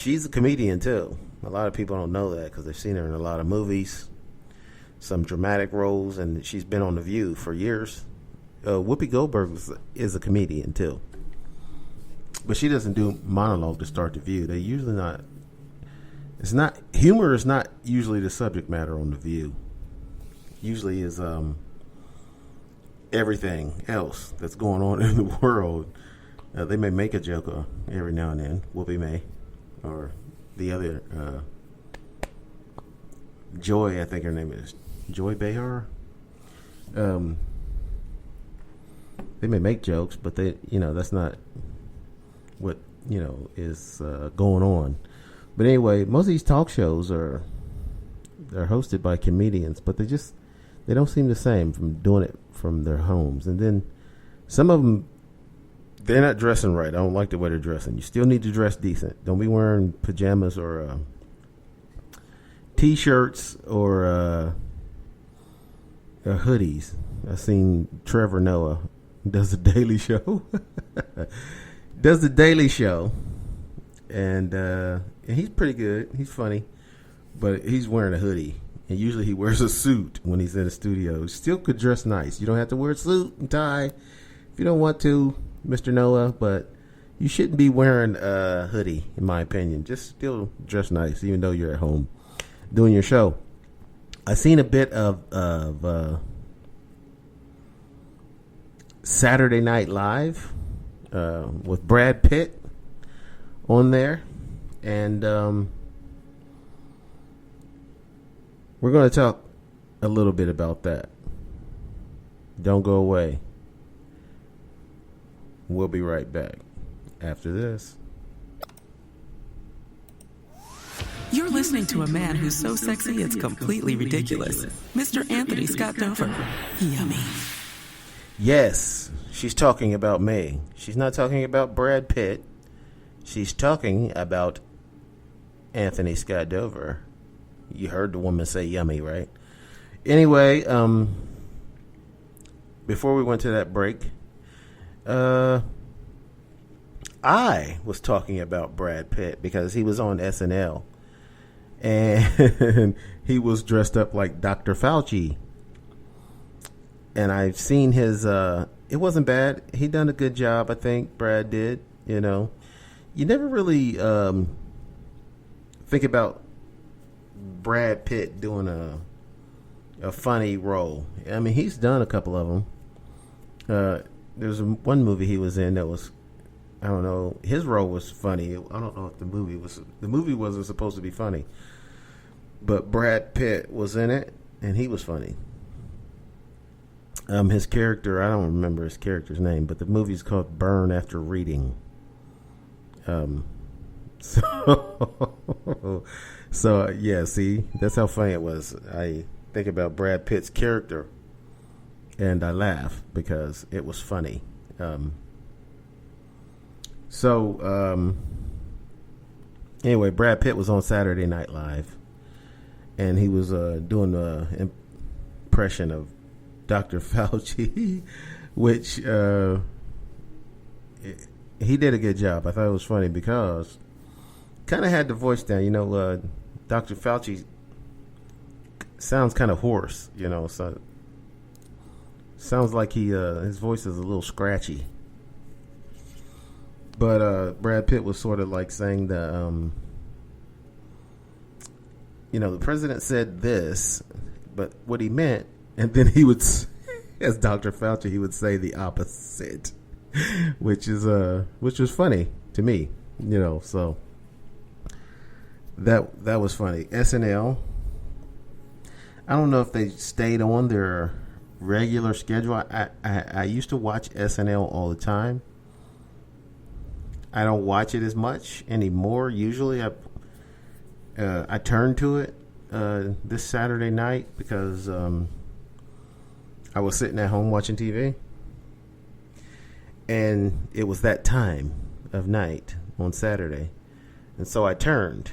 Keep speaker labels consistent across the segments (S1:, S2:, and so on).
S1: She's a comedian too. A lot of people don't know that because they've seen her in a lot of movies, some dramatic roles, and she's been on The View for years. Whoopi Goldberg is a comedian too, but she doesn't do monologue to start The View. They usually not. It's not humor is not usually the subject matter on The View. Usually is everything else that's going on in the world. They may make a joke every now and then. Whoopi may, or the other Joy, I think her name is Joy Behar. They may make jokes, but that's not what is going on. But anyway, most of these talk shows they're hosted by comedians, but they don't seem the same from doing it from their homes. And then some of them, they're not dressing right. I don't like the way they're dressing. You still need to dress decent. Don't be wearing pajamas or T-shirts or hoodies. I've seen Trevor Noah does the Daily Show. And he's pretty good. He's funny, but he's wearing a hoodie. And usually he wears a suit when he's in the studio. Still could dress nice. You don't have to wear a suit and tie if you don't want to, Mr. Noah. But you shouldn't be wearing a hoodie, in my opinion. Just still dress nice, even though you're at home doing your show. I seen a bit of Saturday Night Live with Brad Pitt on there, and we're going to talk a little bit about that. Don't go away. We'll be right back after this.
S2: You're listening to a man who's so sexy it's completely ridiculous. Mr. Anthony Scott Dover. Yummy.
S1: Yes, she's talking about me. She's not talking about Brad Pitt. She's talking about Anthony Scott Dover. You heard the woman say yummy, right? Anyway, before we went to that break, I was talking about Brad Pitt because he was on SNL. And he was dressed up like Dr. Fauci. And I've seen his, it wasn't bad. He done a good job, I think, Brad did, You never really think about Brad Pitt doing a funny role. I mean, he's done a couple of them. There's one movie he was in that was, I don't know, his role was funny. I don't know if the movie wasn't supposed to be funny, but Brad Pitt was in it and he was funny. His character, I don't remember his character's name, but the movie's called Burn After Reading. So yeah, see, that's how funny it was. I think about Brad Pitt's character and I laugh because it was funny. Anyway, Brad Pitt was on Saturday Night Live and he was doing an impression of Dr. Fauci, which he did a good job. I thought it was funny because kind of had the voice down. Dr. Fauci sounds kind of hoarse, so sounds like his voice is a little scratchy. But Brad Pitt was sort of like saying the president said this, but what he meant, and then he would, as Dr. Fauci, he would say the opposite, which was funny to me, so that was funny. SNL, I don't know if they stayed on their regular schedule. I used to watch SNL all the time. I don't watch it as much anymore. Usually I turn to it this Saturday night because I was sitting at home watching TV, and it was that time of night on Saturday, and so I turned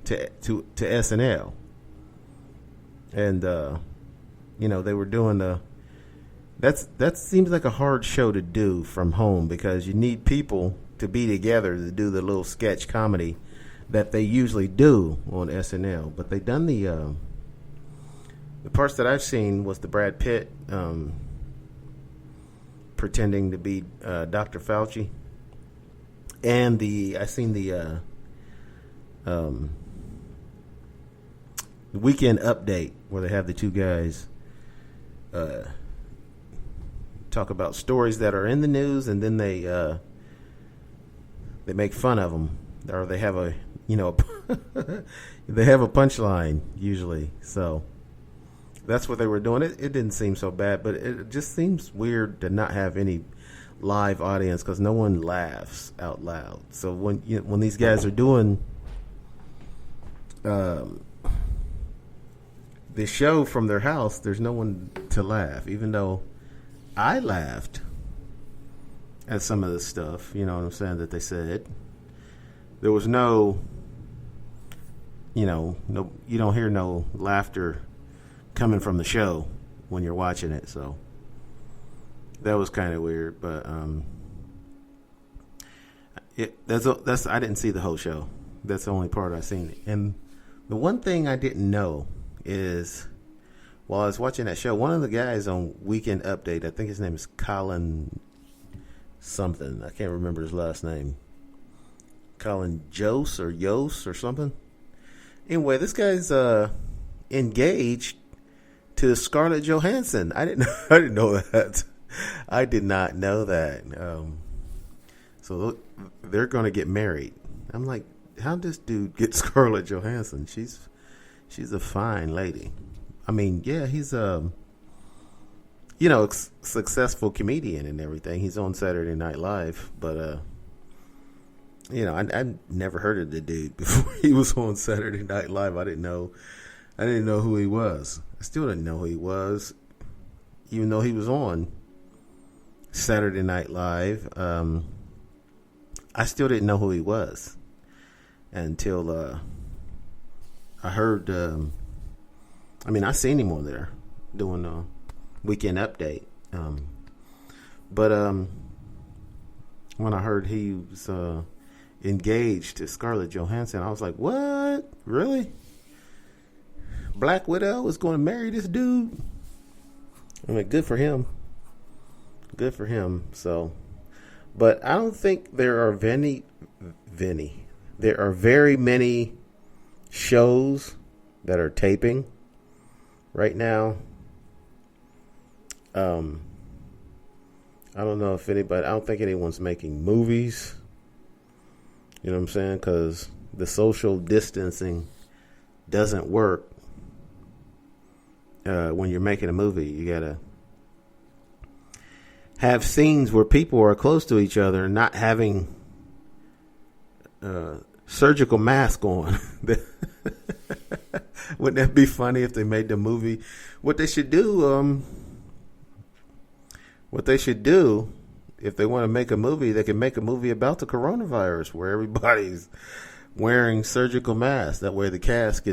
S1: to SNL, and they were doing that seems like a hard show to do from home because you need people to be together to do the little sketch comedy that they usually do on SNL. But they done the parts that I've seen was the Brad Pitt pretending to be Dr. Fauci, and I seen the Weekend Update where they have the two guys talk about stories that are in the news, and then they make fun of them, or they have a they have a punchline usually. So that's what they were doing. It didn't seem so bad, but it just seems weird to not have any live audience because no one laughs out loud. So when these guys are doing the show from their house, there's no one to laugh, even though I laughed at some of the stuff, you know what I'm saying, that they said. There was no, you don't hear no laughter coming from the show when you're watching it, so that was kind of weird. But that's I didn't see the whole show. That's the only part I seen. And the one thing I didn't know is, while I was watching that show, one of the guys on Weekend Update, I think his name is Colin something. I can't remember his last name. Colin Jost or something. Anyway, this guy's engaged to Scarlett Johansson. I didn't know that. I did not know that. So they're going to get married. I'm like, how does this dude get Scarlett Johansson? She's a fine lady. I mean, yeah, he's a successful comedian and everything. He's on Saturday Night Live, but I never heard of the dude before he was on Saturday Night Live. I didn't know who he was. I still didn't know who he was, even though he was on Saturday Night Live. I still didn't know who he was until I heard. I seen him on there doing a Weekend Update. But when I heard he was engaged to Scarlett Johansson, I was like, what? Really? Black Widow is going to marry this dude? I mean, good for him. Good for him. So, but I don't think there are there are very many shows that are taping right now. I don't know if I don't think anyone's making movies. You know what I'm saying? Because the social distancing doesn't work. When you're making a movie, you gotta have scenes where people are close to each other and not having surgical mask on. Wouldn't that be funny if they made the movie? What they should do, if they want to make a movie, they can make a movie about the coronavirus where everybody's wearing surgical masks. That way the cast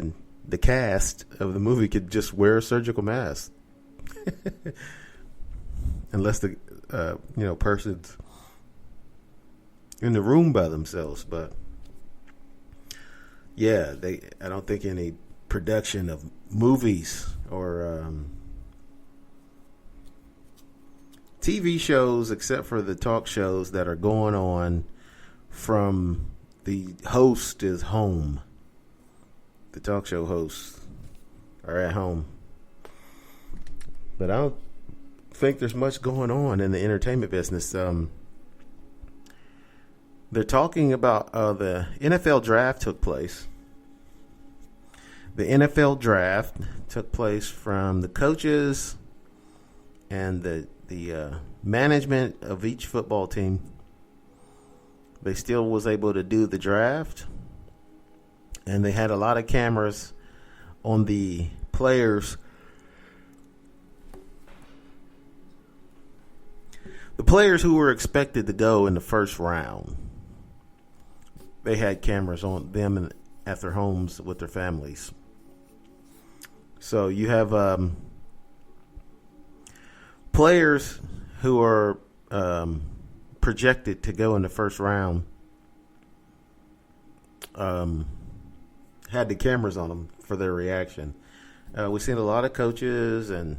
S1: of the movie could just wear a surgical mask. Unless the person's in the room by themselves. But yeah, I don't think any production of movies or TV shows, except for the talk shows that are going on from the host is home. The talk show hosts are at home. But I don't think there's much going on in the entertainment business. They're talking about the NFL draft took place. The NFL draft took place from the coaches and the management of each football team. They still was able to do the draft, and they had a lot of cameras on the players. The players who were expected to go in the first round, they had cameras on them at their homes with their families. So you have players who are projected to go in the first round. had the cameras on them for their reaction. We've seen a lot of coaches, and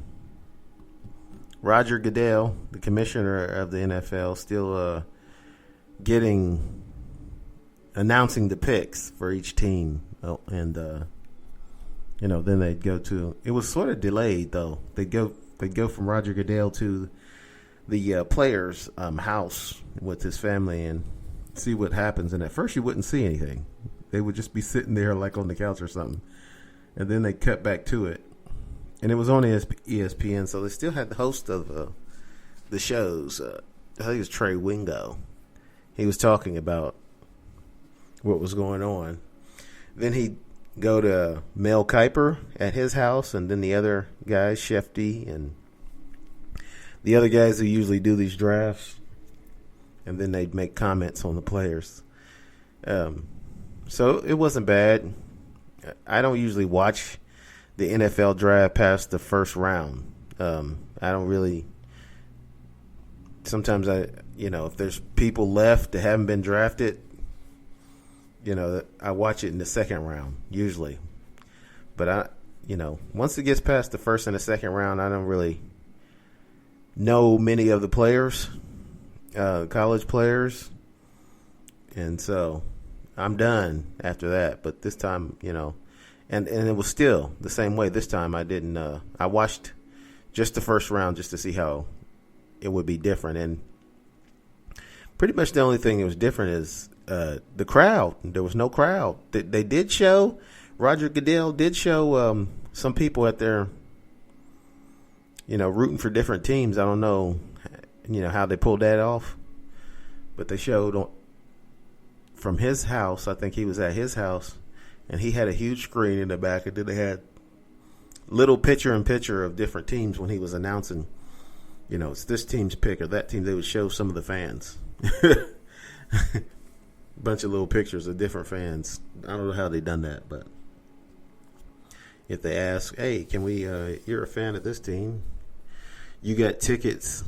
S1: Roger Goodell, the commissioner of the NFL, still announcing the picks for each team. And then they'd go to. It was sort of delayed though. They'd go from Roger Goodell to the player's house with his family and see what happens. And at first, you wouldn't see anything. They would just be sitting there like on the couch or something. And then they cut back to it. And it was on ESPN, so they still had the host of the shows. I think it was Trey Wingo. He was talking about what was going on. Then he'd go to Mel Kiper at his house, and then the other guys, Shefty, and the other guys who usually do these drafts. And then they'd make comments on the players. So it wasn't bad. I don't usually watch the NFL draft past the first round. I don't really. Sometimes if there's people left that haven't been drafted, I watch it in the second round usually. But once it gets past the first and the second round, I don't really know many of the players, college players, and so I'm done after that. But this time, and it was still the same way. This time I didn't. I watched just the first round just to see how it would be different. And pretty much the only thing that was different is the crowd. There was no crowd. They did show, Roger Goodell did show some people at their, rooting for different teams. I don't know, how they pulled that off. But they showed from his house. I think he was at his house. And he had a huge screen in the back, and then they had little picture-in-picture of different teams when he was announcing, it's this team's pick or that team. They would show some of the fans. Bunch of little pictures of different fans. I don't know how they done that, but if they ask, hey, can we, you're a fan of this team. You got tickets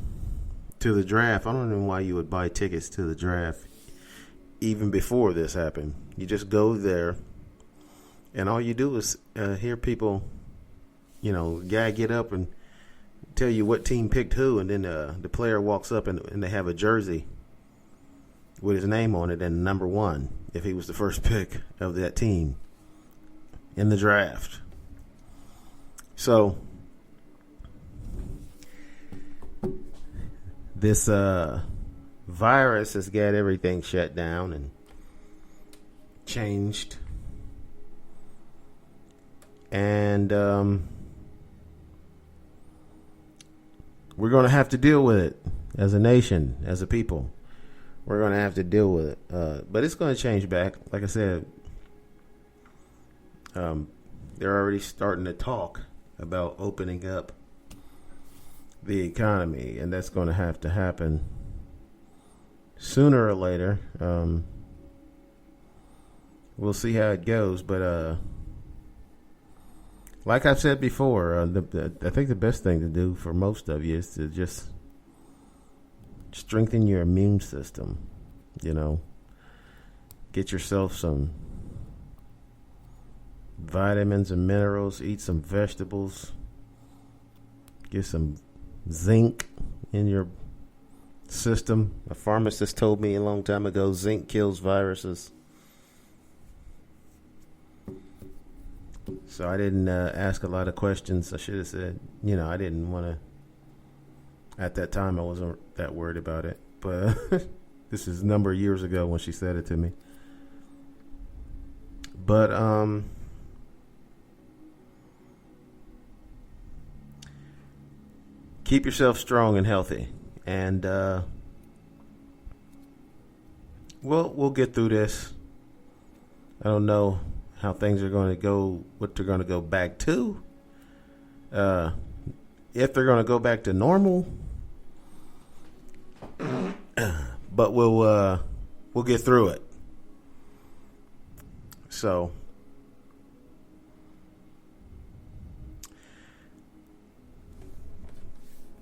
S1: to the draft. I don't know why you would buy tickets to the draft even before this happened. You just go there. And all you do is hear people, guy get up and tell you what team picked who, and then the player walks up and they have a jersey with his name on it and number 1 if he was the first pick of that team in the draft. So this virus has got everything shut down and changed. And we're going to have to deal with it as a nation, as a people. We're going to have to deal with it. But it's going to change back. Like I said, they're already starting to talk about opening up the economy. And that's going to have to happen sooner or later. We'll see how it goes. But like I've said before, I think the best thing to do for most of you is to just strengthen your immune system. Get yourself some vitamins and minerals. Eat some vegetables. Get some zinc in your system. A pharmacist told me a long time ago, zinc kills viruses. So I didn't ask a lot of questions. I should have said, I didn't want to. At that time, I wasn't that worried about it. But this is a number of years ago when she said it to me. But keep yourself strong and healthy, and we'll get through this. I don't know how things are going to go, what they're going to go back to. If they're going to go back to normal, but we'll get through it. So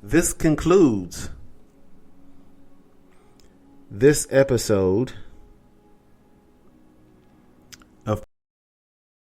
S1: this concludes this episode